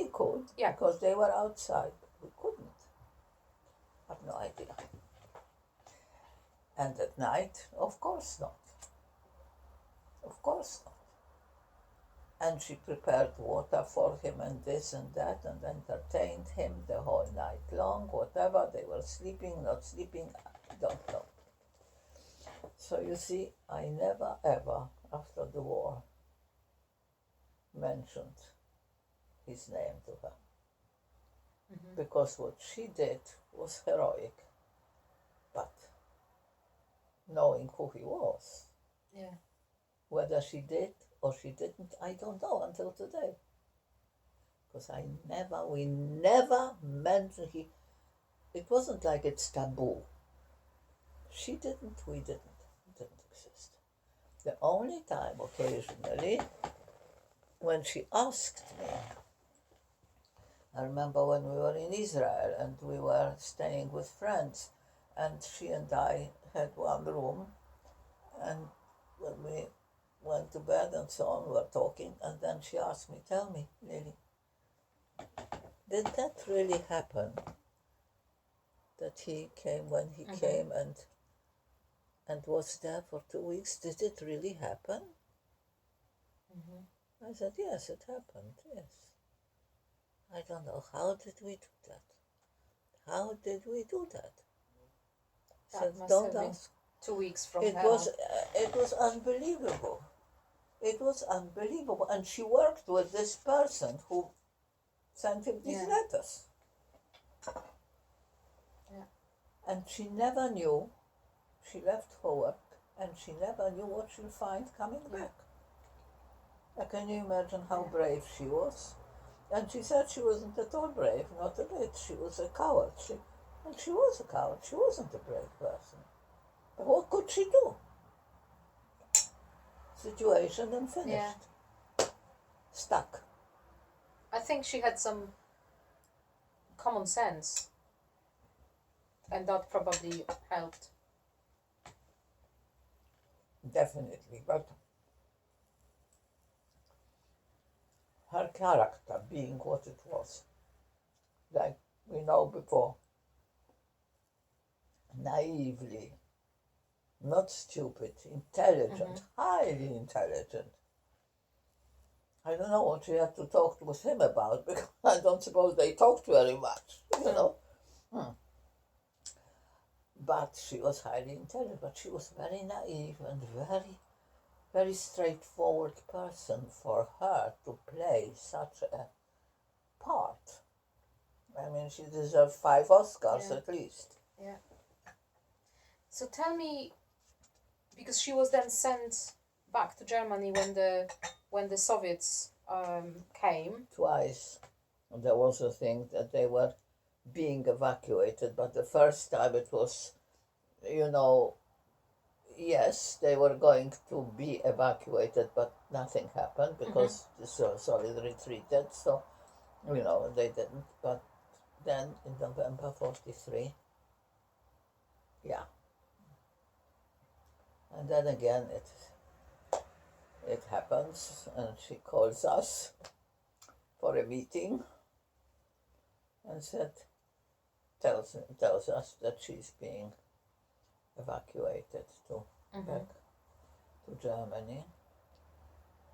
they could, because they were outside. We couldn't. I've no idea. And at night, of course not. Of course not. And she prepared water for him and this and that and entertained him the whole night long, whatever. They were sleeping, not sleeping, I don't know. So you see, I never ever, after the war, mentioned his name to her. Because what she did was heroic. But knowing who he was, whether she did or she didn't, I don't know until today. Because we never mentioned it wasn't like it's taboo. She didn't, we didn't. It didn't exist. The only time, occasionally, when she asked me, I remember when we were in Israel and we were staying with friends, and she and I had one room, and when we went to bed and so on, we were talking, and then she asked me, tell me, Lili, did that really happen? That he came when he came and was there for 2 weeks? Did it really happen? I said, yes, it happened, yes. I don't know, how did we do that? How did we do that? That must have been 2 weeks from now. It was unbelievable. It was unbelievable. And she worked with this person who sent him these letters. And she never knew. She left for work and she never knew what she'll find coming back. Can you imagine how brave she was? And she said she wasn't at all brave, not a bit. She was a coward. And she was a coward. She wasn't a brave person. But what could she do? Situation and finished. Stuck. I think she had some common sense. And that probably helped. Definitely, but her character being what it was, like we know before, naively, not stupid, intelligent, highly intelligent. I don't know what she had to talk with him about, because I don't suppose they talked very much, you know. But she was highly intelligent, but she was very naive and very, very straightforward person for her to play such a part. I mean, she deserved 5 Oscars at least. Yeah. So tell me, because she was then sent back to Germany when the Soviets came. Twice. There was a thing that they were being evacuated, but the first time it was, you know, yes, they were going to be evacuated, but nothing happened because the Soviets retreated, so, you know, they didn't. But then in November 43, and then again it happens, and she calls us for a meeting and tells us that she's being evacuated back to Germany,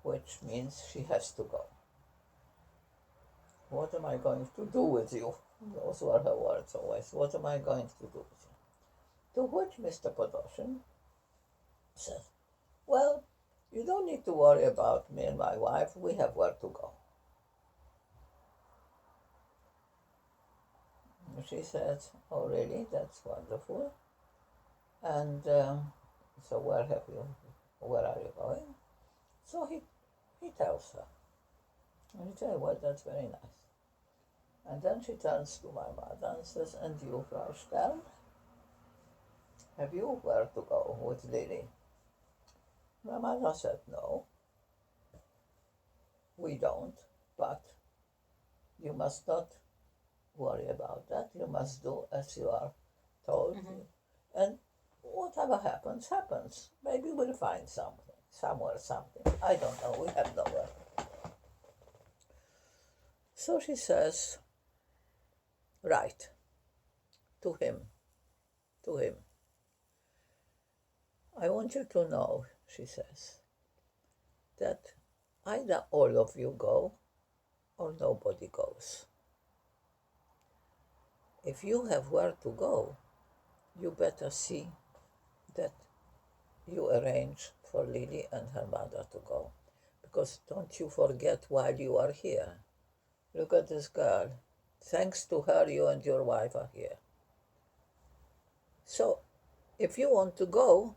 which means she has to go. What am I going to do with you? Those were her words always. What am I going to do with you? To which Mr. Podoshin says, well, you don't need to worry about me and my wife. We have where to go. She says, oh really? That's wonderful. And so where are you going? So he tells her. And he says, well, that's very nice. And then she turns to my mother and says, and you, Frau Stern, have you where to go with Lili? My mother said, no, we don't, but you must not worry about that. You must do as you are told. And whatever happens, happens. Maybe we'll find something. I don't know. We have nowhere. So she says, right, to him, I want you to know, she says, that either all of you go or nobody goes. If you have where to go, you better see that you arrange for Lili and her mother to go. Because don't you forget while you are here, look at this girl. Thanks to her, you and your wife are here. So, if you want to go,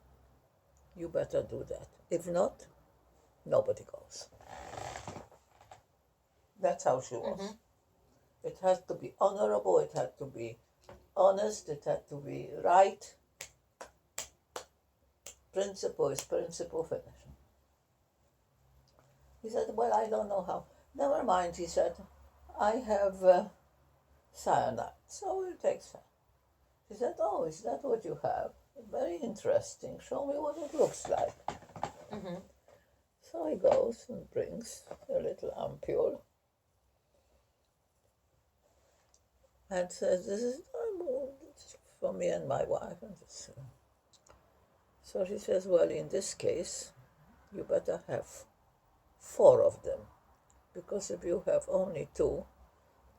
you better do that. If not, nobody goes. That's how she was. Mm-hmm. It had to be honorable, it had to be honest, it had to be right. Principle is principle, finish. He said, well, I don't know how. Never mind, he said, I have cyanide, so we'll take cyanide. She said, oh, is that what you have? Very interesting. Show me what it looks like. Mm-hmm. So he goes and brings a little ampule and says, this is for me and my wife. And this, so she says, well, in this case, you better have 4 of them, because if you have only 2,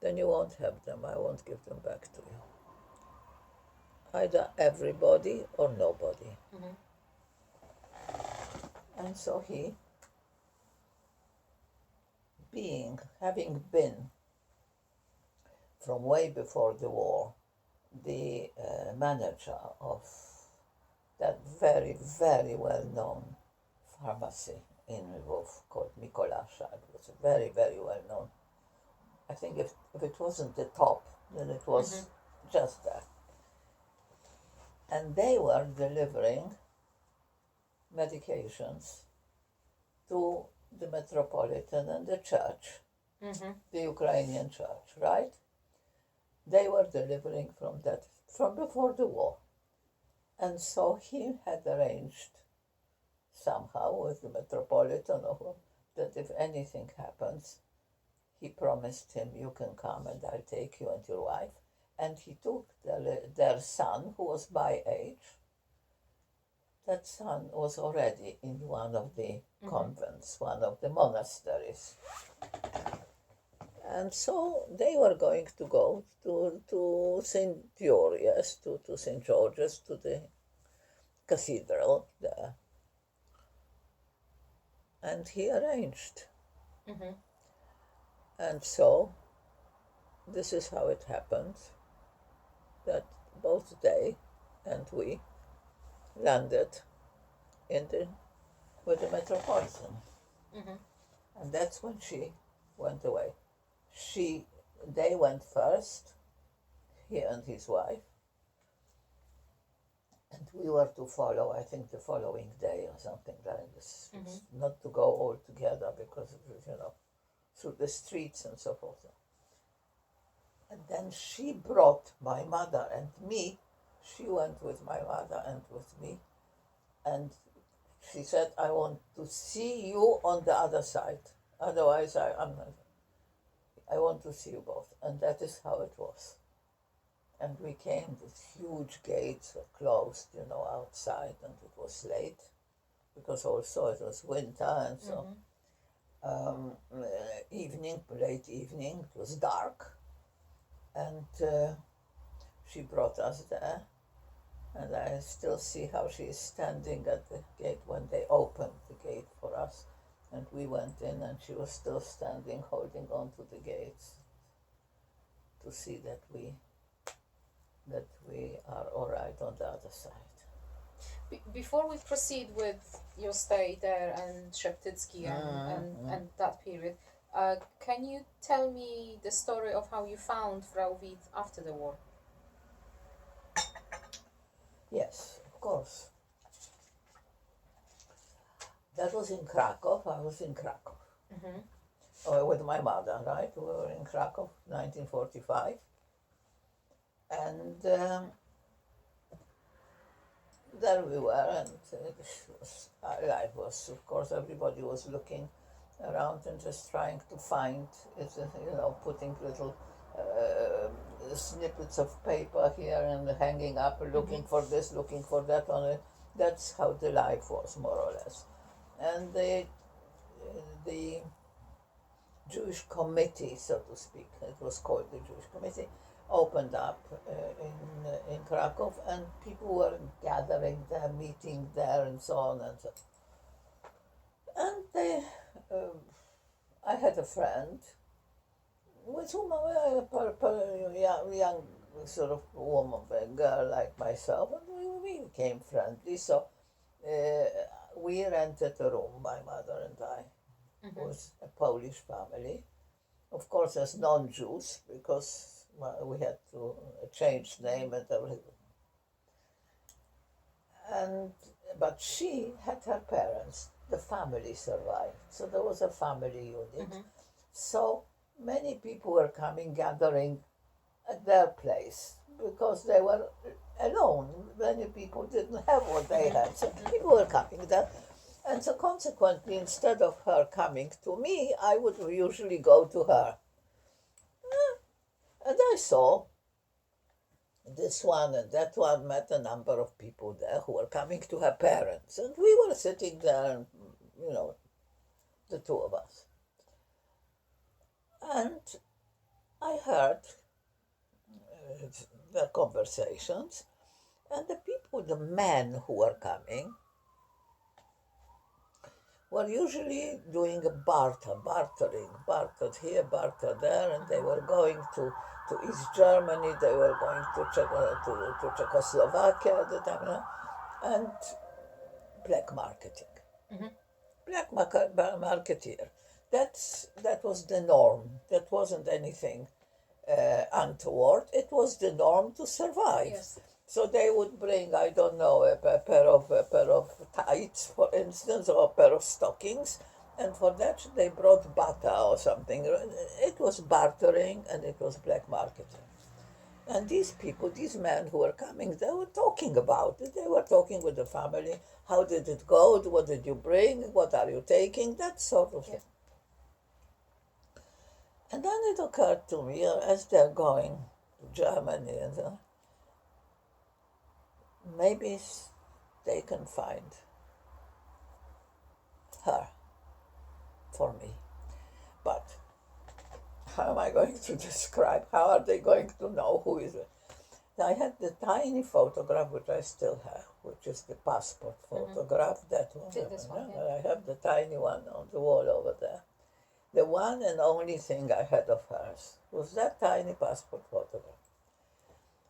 then you won't have them. I won't give them back to you. Either everybody or nobody. Mm-hmm. And so he, having been from way before the war, the manager of that very, very well-known pharmacy in Lvov called Mikolasha. It was very, very well-known. I think if it wasn't the top, then it was just that. And they were delivering medications to the Metropolitan and the church, the Ukrainian church, right? They were delivering from before the war. And so he had arranged somehow with the Metropolitan that if anything happens, he promised him, you can come and I'll take you and your wife. And he took their son, who was my age. That son was already in one of the convents, one of the monasteries. And so they were going to go to St. George's, to St. George's, to the cathedral there. And he arranged. Mm-hmm. And so this is how it happened, that both they and we landed with the Metropolitan. Mm-hmm. And that's when she went away. They went first, he and his wife, and we were to follow, I think, the following day or something like this. Mm-hmm. Not to go all together because, through the streets and so forth. And then she brought my mother and me. She went with my mother and with me. And she said, I want to see you on the other side. Otherwise, I want to see you both. And that is how it was. And we came, these huge gates were closed, outside, and it was late, because also it was winter, and so late evening, it was dark, and she brought us there, and I still see how she is standing at the gate when they opened the gate for us, and we went in, and she was still standing, holding on to the gates, to see that we are all right on the other side. Before we proceed with your stay there and Sheptytsky and that period, can you tell me the story of how you found Frau Witt after the war? Yes, of course. That was in Krakow. I was in Krakow. Mm-hmm. With my mother, right? We were in Krakow, 1945. And there we were, and our life was, of course, everybody was looking around and just trying to find, putting little snippets of paper here and hanging up, looking for this, looking for that on it. That's how the life was, more or less. And the Jewish committee, so to speak, it was called the Jewish committee, opened up in Krakow, and people were gathering there, meeting there, and so on and so. And I had a friend with whom young sort of woman, a girl like myself, and we became friendly. So we rented a room, my mother and I. It was a Polish family, of course, as non-Jews, because we had to change name and everything. But she had her parents. The family survived, so there was a family unit. So many people were coming, gathering at their place because they were alone. Many people didn't have what they had, so people were coming there. And so consequently, instead of her coming to me, I would usually go to her. And I saw this one and that one, met a number of people there who were coming to her parents. And we were sitting there, the two of us. And I heard their conversations, and the people, the men who were coming, were usually doing a bartering, bartered here, bartered there, and they were going to East Germany, they were going to Czechoslovakia at the time, and black marketing. Black marketeer. That was the norm. That wasn't anything untoward. It was the norm to survive. Yes. So they would bring, I don't know, a pair of tights, for instance, or a pair of stockings, and for that they brought bata or something. It was bartering and it was black marketing. And these people, these men who were coming, they were talking about it. They were talking with the family. How did it go? What did you bring? What are you taking? That sort of thing. And then it occurred to me, as they're going to Germany, and maybe they can find her for me. But how am I going to describe? How are they going to know who is it? I had the tiny photograph, which I still have, which is the passport photograph. That one. This one, yeah. I have the tiny one on the wall over there. The one and only thing I had of hers was that tiny passport photograph.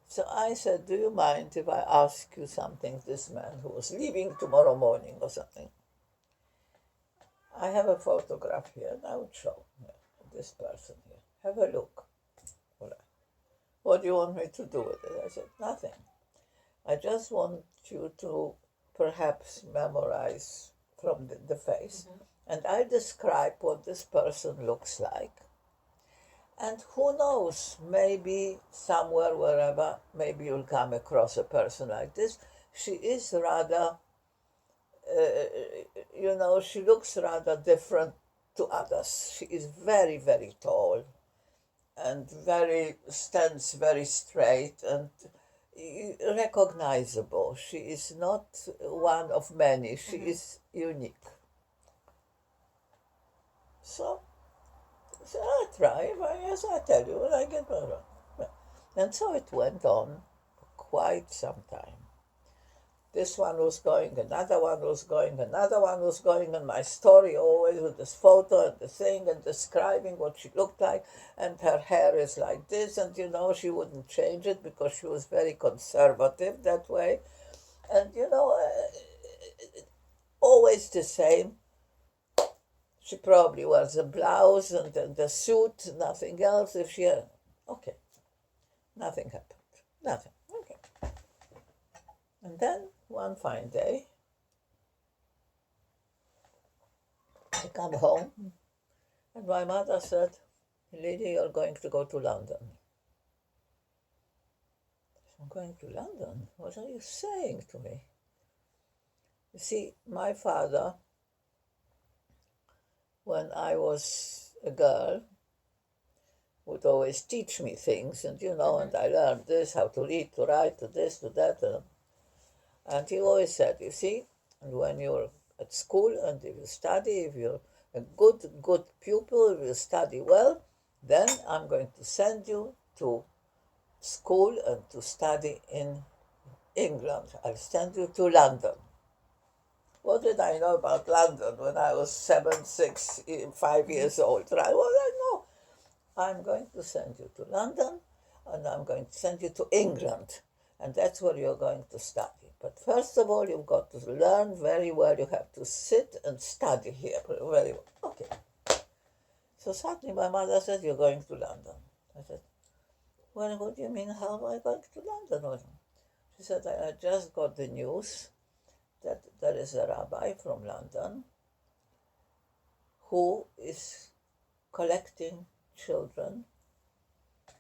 So I said, do you mind if I ask you something, this man who was leaving tomorrow morning or something? I have a photograph here, and I would show this person here. Have a look. What do you want me to do with it? I said, nothing. I just want you to perhaps memorize from the face. And I describe what this person looks like. And who knows, maybe somewhere, wherever, maybe you'll come across a person like this. She is rather, she looks rather different to others. She is very, very tall and stands very straight and recognizable. She is not one of many. She is unique. So I try, as I tell you, when I get better. And so it went on for quite some time. This one was going, another one was going, another one was going, and my story always with this photo and the thing and describing what she looked like, and her hair is like this, and she wouldn't change it because she was very conservative that way. And always the same. She probably wears a blouse and the suit, nothing else. If she had, okay, nothing happened, nothing, okay. And then one fine day, I come home, and my mother said, Lili, you're going to go to London. I'm going to London? What are you saying to me? You see, my father when I was a girl, would always teach me things, and and I learned this, how to read, to write, to this, to that. And he always said, you see, when you're at school and if you study, if you're a good pupil, if you study well, then I'm going to send you to school and to study in England. I'll send you to London. What did I know about London when I was 7, 6, 5 years old? Right? Well, I know. I'm going to send you to London and I'm going to send you to England. And that's where you're going to study. But first of all, you've got to learn very well. You have to sit and study here very well. Okay. So suddenly my mother said, you're going to London. I said, well, what do you mean, how am I going to London? She said, I just got the news that there is a rabbi from London who is collecting children.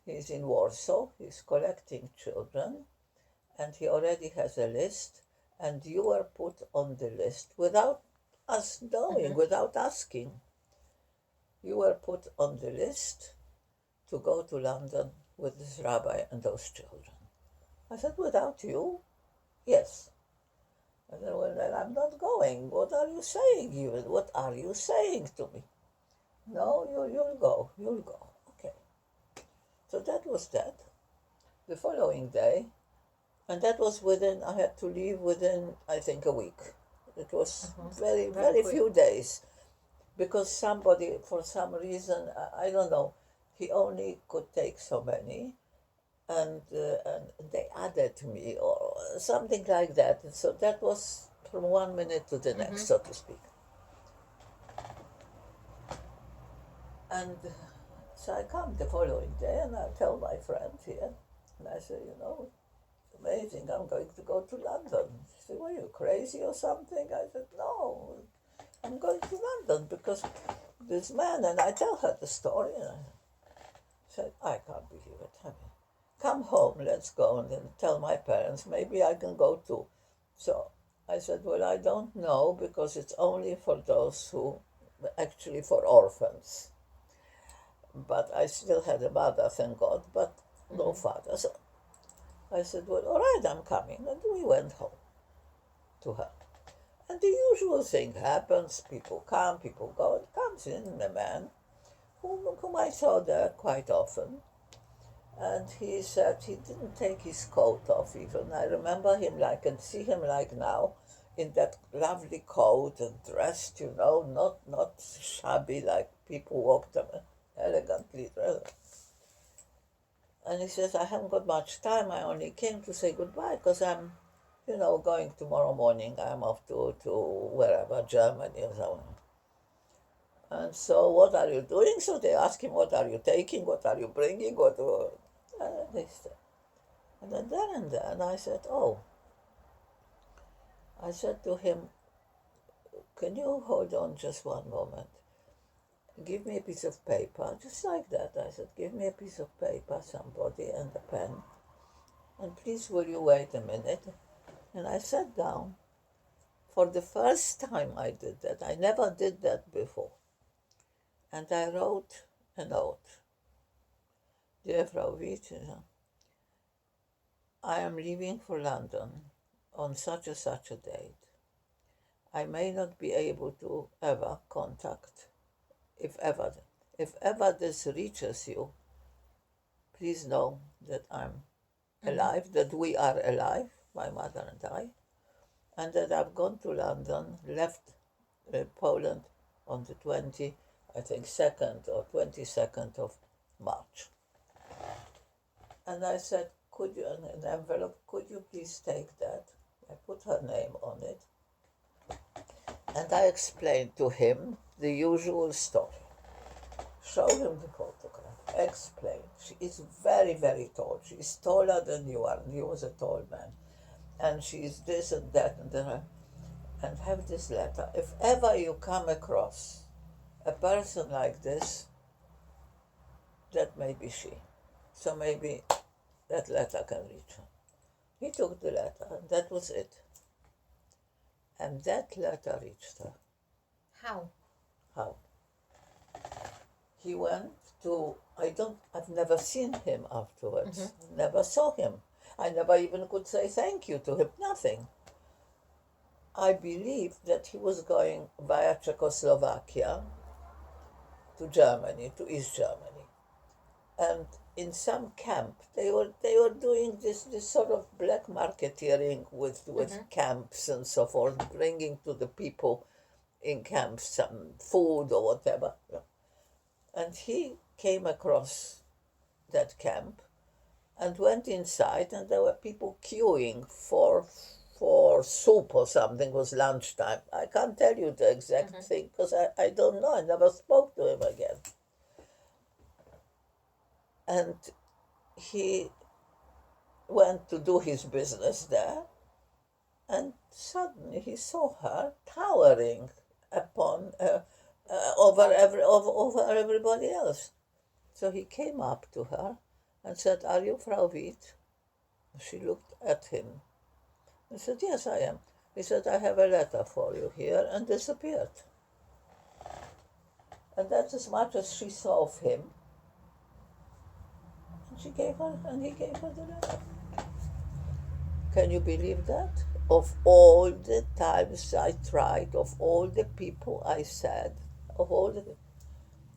He's in Warsaw, he's collecting children, and he already has a list, and you were put on the list without us knowing, without asking. You were put on the list to go to London with this rabbi and those children. I said, without you? Yes. I said, well, then I'm not going. What are you saying? What are you saying to me? No, you'll go. Okay. So that was that. The following day, and that was I had to leave within, I think, a week. It was very few days. Because somebody, for some reason, I don't know, he only could take so many. And they added me or something like that. And so that was from 1 minute to the next, so to speak. And so I come the following day and I tell my friend here, and I say, it's amazing, I'm going to go to London. She said, were you crazy or something? I said, no, I'm going to London because this man, and I tell her the story, and I said, I can't believe it. I mean, come home, let's go, and then tell my parents, maybe I can go too. So I said, well, I don't know, because it's only for those who, actually for orphans. But I still had a mother, thank God, but no father. So I said, well, all right, I'm coming. And we went home to her. And the usual thing happens, people come, people go. It comes in a man whom I saw there quite often. And he said he didn't take his coat off even. I remember him and see him like now, in that lovely coat and dressed, not shabby like people walk them elegantly dressed. And he says, I haven't got much time. I only came to say goodbye because I'm, going tomorrow morning. I'm off to wherever, Germany or somewhere. And so, what are you doing? So they ask him, what are you taking? What are you bringing? And they said, and then I said, oh. I said to him, can you hold on just one moment? Give me a piece of paper, just like that. I said, give me a piece of paper, somebody, and a pen. And please, will you wait a minute? And I sat down. For the first time I did that. I never did that before. And I wrote a note. Dear Frau Witte, I am leaving for London on such a date. I may not be able to ever contact. If ever this reaches you, please know that I'm alive, that we are alive, my mother and I, and that I've gone to London, left Poland on the 2nd or 22nd of March. And I said, could you, in an envelope, could you please take that? I put her name on it. And I explained to him the usual story. Show him the photograph. Explain. She is very, very tall. She is taller than you are. And he was a tall man. And she is this and that and then. And have this letter. If ever you come across a person like this, that may be she. So maybe that letter can reach her. He took the letter, and that was it. And that letter reached her. How? How? he went to, I've never seen him afterwards. Mm-hmm. Never saw him. I never even could say thank you to him, nothing. I believe that he was going via Czechoslovakia to Germany, to East Germany. And in some camp, they were doing this sort of black marketeering with camps and so forth, bringing to the people in camps some food or whatever. And he came across that camp and went inside, and there were people queuing for soup or something. It was lunchtime. I can't tell you the exact thing because I don't know. I never spoke to him again. And he went to do his business there, and suddenly he saw her towering upon over everybody else. So he came up to her and said, "Are you Frau Witt?" She looked at him and said, "Yes, I am." He said, "I have a letter for you here," and disappeared. And that's as much as she saw of him. And he gave her the letter. Can you believe that? Of all the times I tried, of all the people I said,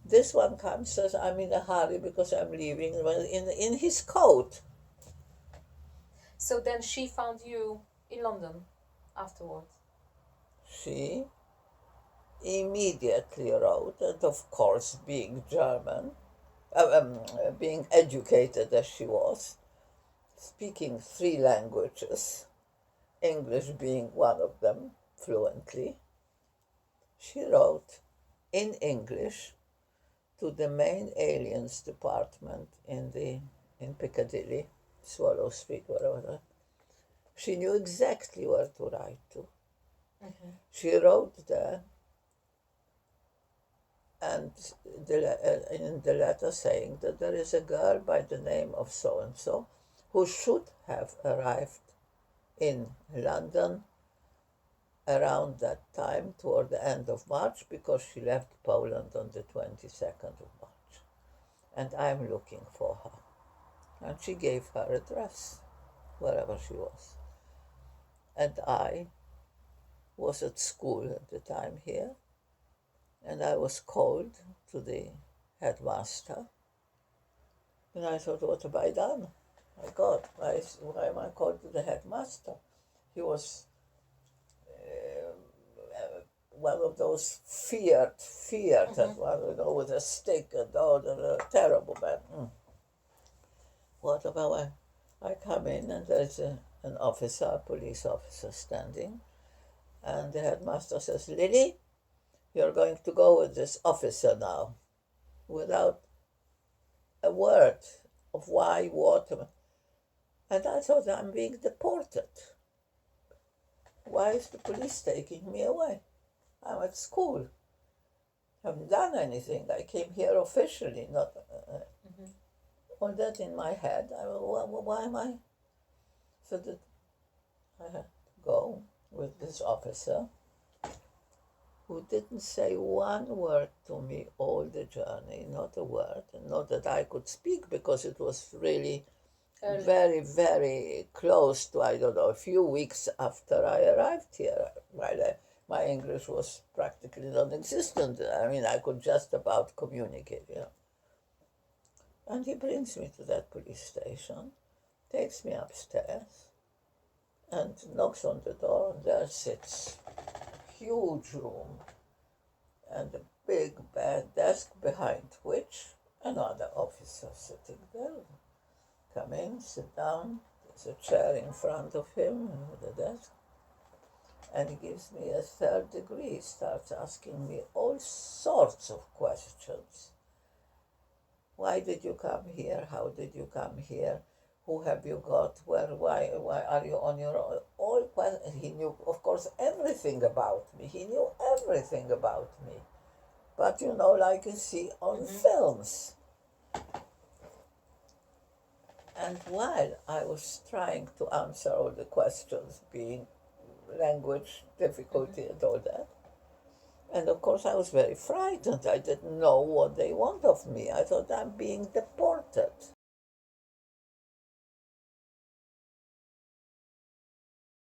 this one comes, says, "I'm in a hurry because I'm leaving," in his coat. So then she found you in London afterwards? She immediately wrote, and of course, being German, being educated as she was, speaking 3 languages, English being one of them, fluently, she wrote in English to the main aliens department in Piccadilly, Swallow Street, wherever. She knew exactly where to write to. She wrote there, and in the letter saying that there is a girl by the name of so-and-so who should have arrived in London around that time, toward the end of March, because she left Poland on the 22nd of March. And I'm looking for her. And she gave her address, wherever she was. And I was at school at the time here, and I was called to the headmaster. And I thought, what have I done? My God, why am I called to the headmaster? He was one of those feared, with a stick and all, a terrible man. What about I come in, and there's an officer, a police officer standing, and the headmaster says, "Lili, you're going to go with this officer now," without a word of why, what. And I thought, I'm being deported. Why is the police taking me away? I'm at school. I haven't done anything. I came here officially, not all that in my head. Why am I? So that I had to go with this officer who didn't say one word to me all the journey, not a word, and not that I could speak, because it was really very, very close to, I don't know, a few weeks after I arrived here. My English was practically non-existent. I mean, I could just about communicate, And he brings me to that police station, takes me upstairs, and knocks on the door, and there sits a huge room, and a big desk behind which another officer sitting there. Come in, sit down, there's a chair in front of him with a desk, and he gives me a 3rd degree. He starts asking me all sorts of questions. Why did you come here? How did you come here? Who have you got? Why are you on your own? All questions. He knew, of course, everything about me. He knew everything about me. But like you see on films. And while I was trying to answer all the questions, being language difficulty and all that, And of course, I was very frightened. I didn't know what they want of me. I thought I'm being deported.